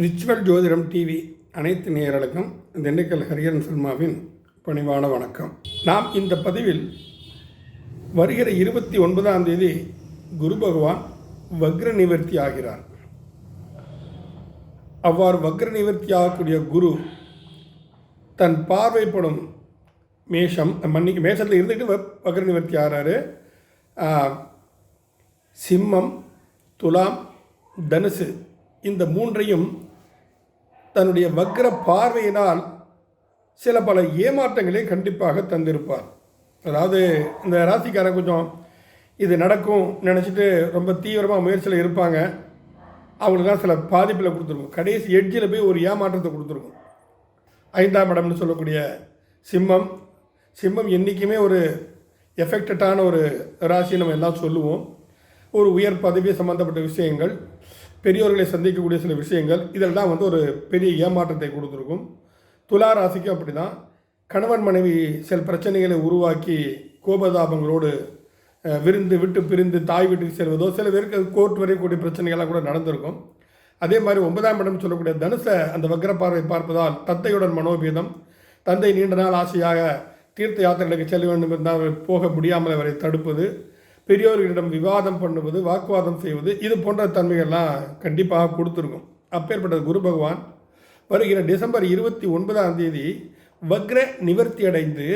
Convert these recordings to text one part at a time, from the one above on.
Ritual ஜோதிடம் TV அனைத்து நேயர்களுக்கும் திண்டுக்கல் ஹரிஹரன் சர்மாவின் பணிவான வணக்கம். நாம் இந்த பதிவில் வருகிற 29ஆம் தேதி குரு பகவான் வக்ர நிவர்த்தி ஆகிறார். அவ்வாறு வக்ர நிவர்த்தி ஆகக்கூடிய குரு தன் பார்வைப்படும் மேஷத்தில் இருந்துட்டு வக்ர நிவர்த்தி ஆகிறாரு. சிம்மம், துலாம், தனுசு இந்த மூன்றையும் தன்னுடைய வக்ர பார்வையினால் சில பல ஏமாற்றங்களை கண்டிப்பாக தந்திருப்பார். அதாவது இந்த ராசிக்காரன் கொஞ்சம் இது நடக்கும் நினச்சிட்டு ரொம்ப தீவிரமாக முயற்சியில் இருப்பாங்க. அவங்களுக்குலாம் சில பாதிப்பில் கொடுத்துருக்கும். கடைசி எட்ஜில் போய் ஒரு ஏமாற்றத்தை கொடுத்துருக்கும். 5ஆம் இடம்னு சொல்லக்கூடிய சிம்மம் என்றைக்குமே ஒரு எஃபெக்டடான ஒரு ராசி நம்ம எல்லாம் சொல்லுவோம். ஒரு உயர் பதவி சம்மந்தப்பட்ட விஷயங்கள், பெரியோர்களை சந்திக்கக்கூடிய சில விஷயங்கள், இதெல்லாம் ஒரு பெரிய ஏமாற்றத்தை கொடுத்துருக்கும். துலா ராசிக்கும் அப்படி தான். கணவன் மனைவி சில பிரச்சனைகளை உருவாக்கி கோபதாபங்களோடு விட்டு பிரிந்து தாய் வீட்டுக்கு செல்வதோ, சில பேருக்கு கோர்ட் வரைக்கூடிய பிரச்சனைகள்லாம் கூட நடந்திருக்கும். அதே மாதிரி 9ஆம் இடம் சொல்லக்கூடிய தனுசை அந்த வக்ர பார்வை பார்ப்பதால் தந்தையுடன் மனோபீதம், தந்தை நீண்ட நாள் ஆசையாக தீர்த்த யாத்திரைகளுக்கு செல்ல வேண்டும் என்றால் போக முடியாமல் அவரை தடுப்பது, பெரியோர்களிடம் விவாதம் பண்ணுவது, வாக்குவாதம் செய்வது, இது போன்ற தன்மைகள்லாம் கண்டிப்பாக கொடுத்துருக்கும். அப்பேற்பட்ட குரு பகவான் வருகிற டிசம்பர் 29ஆம் தேதி வக்ர நிவர்த்தி அடைந்து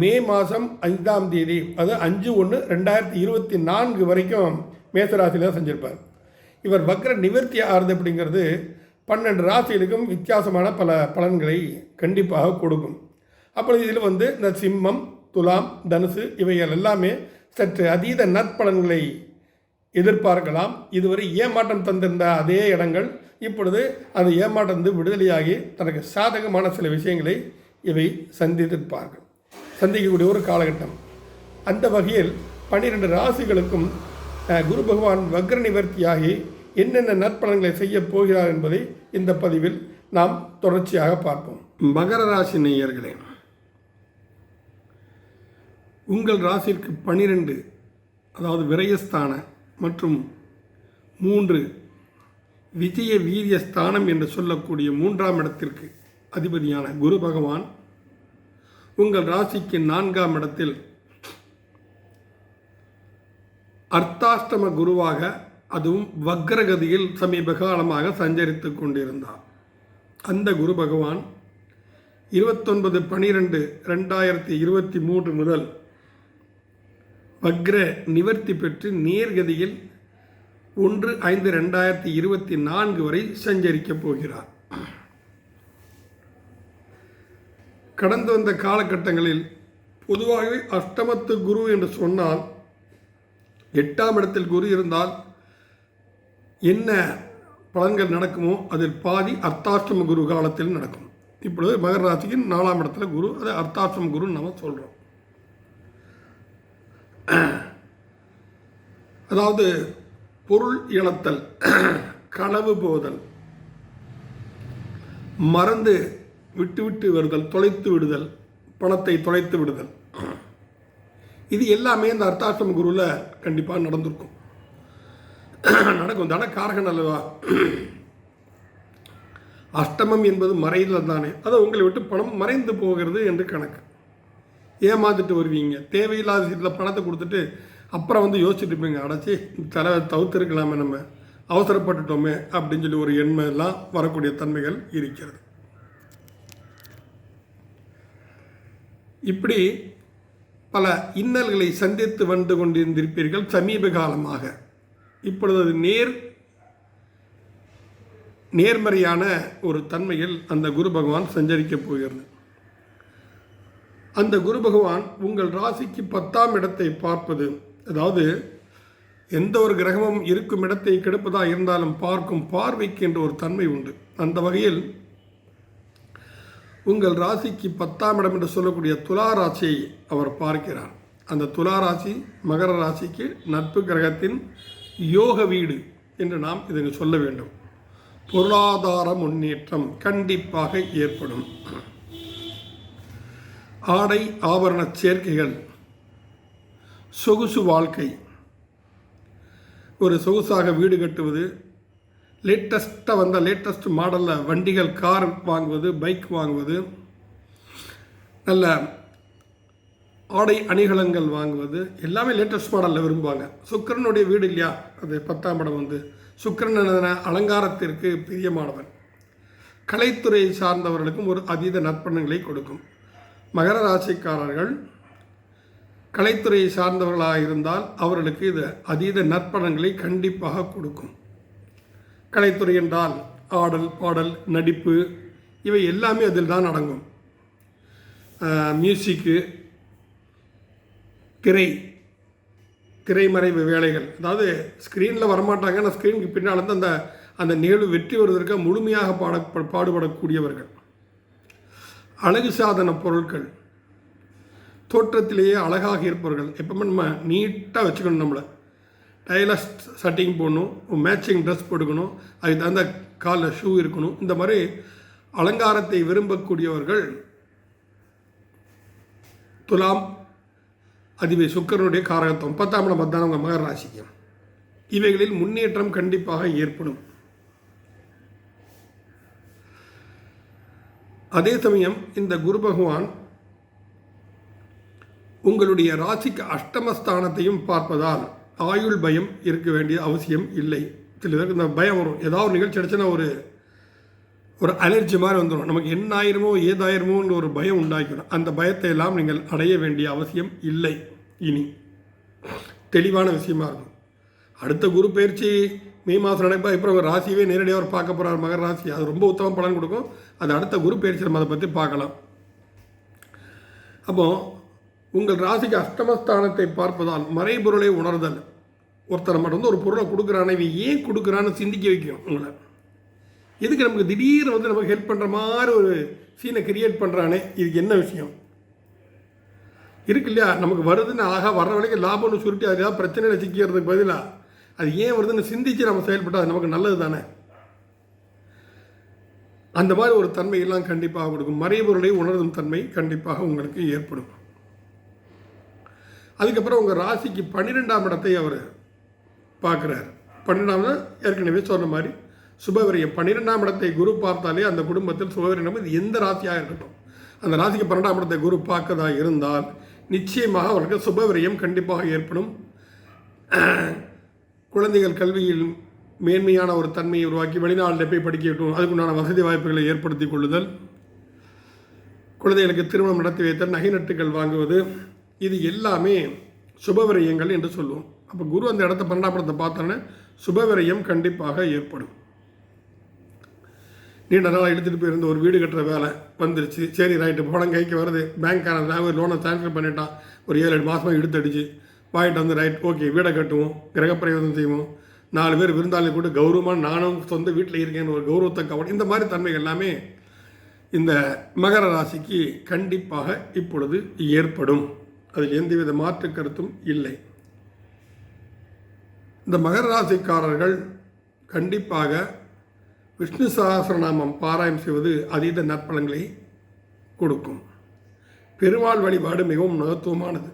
மே மாதம் 5ஆம் தேதி, அது 5/1/2024 வரைக்கும் மேசராசியில் தான் செஞ்சிருப்பார். இவர் வக்ர நிவர்த்தி ஆறுது அப்படிங்கிறது 12 ராசிகளுக்கும் வித்தியாசமான பல பலன்களை கண்டிப்பாக கொடுக்கும். அப்பொழுது இதில் இந்த சிம்மம், துலாம், தனுசு இவைகள் எல்லாமே சற்று அதீத நற்பலன்களை எதிர்பார்க்கலாம். இதுவரை ஏமாற்றம் தந்திருந்த அதே இடங்கள் இப்பொழுது அந்த ஏமாற்றம் விடுதலையாகி தனக்கு சாதகமான சில விஷயங்களை இவை சந்திக்கக்கூடிய ஒரு காலகட்டம். அந்த வகையில் 12 ராசிகளுக்கும் குரு பகவான் வக்ர நிவர்த்தியாகி என்னென்ன நற்பலன்களை செய்ய போகிறார் என்பதை இந்த பதிவில் நாம் தொடர்ச்சியாக பார்ப்போம். மகர ராசி நேயர்களே, உங்கள் ராசிற்கு 12, அதாவது விரயஸ்தான மற்றும் 3 விஜய வீரிய ஸ்தானம் என்று சொல்லக்கூடிய 3ஆம் இடத்திற்கு அதிபதியான குரு பகவான் உங்கள் ராசிக்கு 4ஆம் இடத்தில் அர்த்தாஷ்டம குருவாக, அதுவும் வக்ரகதியில் சமீப காலமாக சஞ்சரித்து கொண்டிருந்தார். அந்த குரு பகவான் 29/12/2023 முதல் வக்ர நிவர்த்தி பெற்று நேர்கதியில் 1/5/2024 வரை சஞ்சரிக்கப் போகிறார். கடந்து வந்த காலகட்டங்களில் பொதுவாகவே அஷ்டமத்து குரு என்று சொன்னால் 8ஆம் இடத்தில் குரு இருந்தால் என்ன பலன்கள் நடக்குமோ அதில் பாதி அர்த்தாஷ்டம குரு காலத்தில் நடக்கும். இப்பொழுது மகர ராசிக்கு 4ஆம் இடத்துல குரு, அது அர்த்தாஷ்டம குருன்னு நம்ம சொல்கிறோம். அதாவது பொருள் இழத்தல், களவு போதல், மறந்து விட்டு வருதல், தொலைத்து விடுதல், பணத்தை தொலைத்து விடுதல், இது எல்லாமே இந்த அர்த்தாஷ்டம குருவில் கண்டிப்பாக நடந்திருக்கும். நடக்கும். தனக்காரகன் அல்லவா. அஷ்டமம் என்பது மறைதல் தானே. அது உங்களை விட்டு பணம் மறைந்து போகிறது என்று கணக்கு. ஏமாந்துட்டு வருவீங்க, தேவையில்லாத விஷயத்தில் பணத்தை கொடுத்துட்டு அப்புறம் யோசிச்சுட்டு இருப்பீங்க, அடைச்சி தவிர்த்துருக்கலாமே, நம்ம அவசரப்பட்டுட்டோமே அப்படின்னு சொல்லி ஒரு எண்ணம் எல்லாம் வரக்கூடிய தன்மைகள் இருக்கிறது. இப்படி பல இன்னல்களை சந்தித்து வந்து கொண்டிருந்திருப்பீர்கள் சமீப காலமாக. இப்பொழுது நேர்மறையான ஒரு தன்மையில் அந்த குரு பகவான் சஞ்சரிக்கப் போகிறது. அந்த குரு பகவான் உங்கள் ராசிக்கு 10ஆம் இடத்தை பார்ப்பது, அதாவது எந்த ஒரு கிரகமும் இருக்கும் இடத்தை கெடுப்பதாக இருந்தாலும் பார்க்கும் பார்வைக்கு என்று ஒரு தன்மை உண்டு. அந்த வகையில் உங்கள் ராசிக்கு 10ஆம் இடம் என்று சொல்லக்கூடிய துலா ராசியை அவர் பார்க்கிறார். அந்த துலா ராசி மகர ராசிக்கு நட்பு கிரகத்தின் யோக வீடு என்று நாம் இதனை சொல்ல வேண்டும். பொருளாதார முன்னேற்றம் கண்டிப்பாக ஏற்படும். ஆடை ஆபரண சேர்க்கைகள், சொகுசு வாழ்க்கை, ஒரு சொகுசாக வீடு கட்டுவது, லேட்டஸ்ட் மாடலில் வண்டிகள், கார் வாங்குவது, பைக் வாங்குவது, நல்ல ஆடை அணிகலன்கள் வாங்குவது, எல்லாமே லேட்டஸ்ட் மாடலில் விரும்புவாங்க. சுக்கிரனுடைய வீடு இல்லையா, அது 10ஆம் இடம் சுக்கிரன் அலங்காரத்திற்கு பிரியமானவன். கலைத்துறையை சார்ந்தவர்களுக்கும் ஒரு அதீத நற்பலன்களை கொடுக்கும். மகர ராசிக்காரர்கள் கலைத்துறையை சார்ந்தவர்களாக இருந்தால் அவர்களுக்கு இது அதீத நற்பலன்களை கண்டிப்பாக கொடுக்கும். கலைத்துறை என்றால் ஆடல், பாடல், நடிப்பு, இவை எல்லாமே அதில் தான் அடங்கும். மியூசிக்கு, திரைமறைவு வேலைகள், அதாவது ஸ்க்ரீனில் வரமாட்டாங்க, ஆனால் ஸ்க்ரீனுக்கு பின்னால் வந்து அந்த நிகழ்வு வெற்றி வருவதற்கு முழுமையாக பாடுபடக்கூடியவர்கள். அழகு சாதன பொருட்கள், தோற்றத்திலேயே அழகாக இருப்பவர்கள். எப்பவுமே நம்ம நீட்டாக வச்சுக்கணும், நம்மளை டைலஸ் சட்டிங் போடணும், மேட்சிங் ட்ரெஸ் போட்டுக்கணும், அதுக்கு தகுந்த காலில் ஷூ இருக்கணும். இந்த மாதிரி அலங்காரத்தை விரும்பக்கூடியவர்கள் துலாம் அதிபதி சுக்கிரனுடைய காரகத்துவம் 10ஆம் இடம் பார்த்தானவங்க மகர ராசிக்கு. இவைகளில் முன்னேற்றம் கண்டிப்பாக ஏற்படும். அதே சமயம் இந்த குரு பகவான் உங்களுடைய ராசிக்கு அஷ்டமஸ்தானத்தையும் பார்ப்பதால் ஆயுள் பயம் இருக்க வேண்டிய அவசியம் இல்லை. சில பேருக்கு இந்த பயம் வரும், ஏதாவது ஒரு நிகழ்ச்சி அடிச்சுன்னா ஒரு அலர்ஜி மாதிரி வந்துடும், நமக்கு என்ன ஆயிருமோ ஏதாயிருமோன்னு ஒரு பயம் உண்டாக்கிடும். அந்த பயத்தை எல்லாம் நீங்கள் அடைய வேண்டிய அவசியம் இல்லை. இனி தெளிவான விஷயமா இருக்கும். அடுத்த குரு பயிற்சி மே மாதம் நடப்பா, இப்போ ராசியவே நேரடியாக அவர் பார்க்க போகிறார் மகர ராசி, அது ரொம்ப உத்தம பலன் கொடுக்கும். அது அடுத்த குரு பயிற்சி நம்ம அதை பற்றி பார்க்கலாம். அப்போது உங்கள் ராசிக்கு அஷ்டமஸ்தானத்தை பார்ப்பதால் மறைபொருளை உணர்தல். ஒருத்தர் மட்டும் ஒரு பொருளை கொடுக்குறானே, இவன் ஏன் கொடுக்குறான்னு சிந்திக்க வைக்கும் உங்களை. எதுக்கு நமக்கு திடீர்னு வந்து நமக்கு ஹெல்ப் பண்ணுற மாதிரி ஒரு சீனை கிரியேட் பண்ணுறானே, இதுக்கு என்ன விஷயம் இருக்கு இல்லையா? நமக்கு வருதுன்னு வர்ற வரைக்கும் லாபம்னு சுருட்டி அது ஏதாவது பிரச்சனையில் சிக்கிறதுக்கு பதிலாக அது ஏன் வருதுன்னு சிந்திச்சு நம்ம செயல்பட்டால் அது நமக்கு நல்லது தானே. அந்த மாதிரி ஒரு தன்மையெல்லாம் கண்டிப்பாக கொடுக்கும். மறைபொருளை உணர்தும் தன்மை கண்டிப்பாக உங்களுக்கு ஏற்படும். அதுக்கப்புறம் உங்கள் ராசிக்கு 12ஆம் இடத்தை அவர் பார்க்குறார். 12ஆம் ஏற்கனவே சொன்ன மாதிரி சுபவிரயம். 12ஆம் இடத்தை குரு பார்த்தாலே அந்த குடும்பத்தில் சுபவிரயம். இது எந்த ராசியாக இருக்கட்டும், அந்த ராசிக்கு 12ஆம் இடத்தை குரு பார்க்கதா இருந்தால் நிச்சயமாக அவருக்கு சுபவிரயம் கண்டிப்பாக ஏற்படும். குழந்தைகள் கல்வியில் மேன்மையான ஒரு தன்மையை உருவாக்கி வெளிநாட்டில் போய் படிக்க விட்டோம், அதுக்குண்டான வசதி வாய்ப்புகளை ஏற்படுத்தி கொள்ளுதல், குழந்தைகளுக்கு திருமணம் நடத்தி வைத்தல், நகை நட்டுகள் வாங்குவது, இது எல்லாமே சுபவிரயங்கள் என்று சொல்லுவோம். அப்போ குரு அந்த இடத்த 12ஆம் இடத்தை பார்த்தோன்னே சுபவிரயம் கண்டிப்பாக ஏற்படும். நீண்ட நாளாக எடுத்துகிட்டு போயிருந்த ஒரு வீடு கட்டுற வேலை வந்துருச்சு, சரி ரைட்டு பணம் கைக்கு வருது, பேங்க்கான லோனை சாங்ஷன் பண்ணிட்டான், ஒரு 7-8 மாதமாக எடுத்தடிச்சு வாங்கிட்டு வந்து ரைட் ஓகே வீடை கட்டுவோம், கிரகப்பிரவேசம் செய்வோம், 4 பேர் விருந்தாளி கூட கௌரவமாக நானும் சொந்த வீட்டில் இருக்கேன்னு ஒரு கௌரவத்தை கவனம், இந்த மாதிரி தன்மைகள் எல்லாமே இந்த மகர ராசிக்கு கண்டிப்பாக இப்பொழுது ஏற்படும். அதில் எந்தவித மாற்று கருத்தும் இல்லை. இந்த மகர ராசிக்காரர்கள் கண்டிப்பாக விஷ்ணு சஹஸ்ரநாமம் பாராயணம் செய்வது அதீத நற்பலன்களை கொடுக்கும். பெருமாள் வழிபாடு மிகவும் மகத்துவமானது.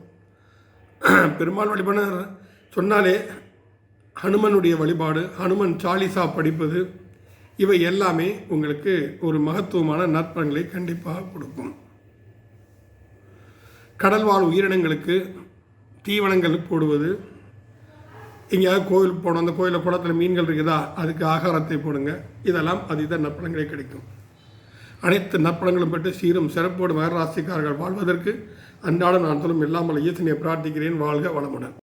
பெருமாள் வழிபாடு சொன்னாலே ஹனுமனுடைய வழிபாடு, ஹனுமன் சாலிசா படிப்பது, இவை எல்லாமே உங்களுக்கு ஒரு மகத்துவமான நற்பலன்களை கண்டிப்பாக கொடுக்கும். கடல்வாழ் உயிரினங்களுக்கு தீவனங்கள் போடுவது, எங்கேயாவது கோயிலுக்கு போனோம், அந்த கோயிலில் குளத்தில் மீன்கள் இருக்குதா, அதுக்கு ஆகாரத்தை போடுங்க, இதெல்லாம் அதீத நற்பலன்களை கிடைக்கும். அனைத்து நற்பலன்களும் பெற்று சீரும் சிறப்போடு மகர ராசிக்காரர்கள் வாழ்வதற்கு அன்றாடம் நான் சொல்லும் இல்லாமல் ஈசனையை பிரார்த்திக்கிறேன். வாழ்க வளமுடன்.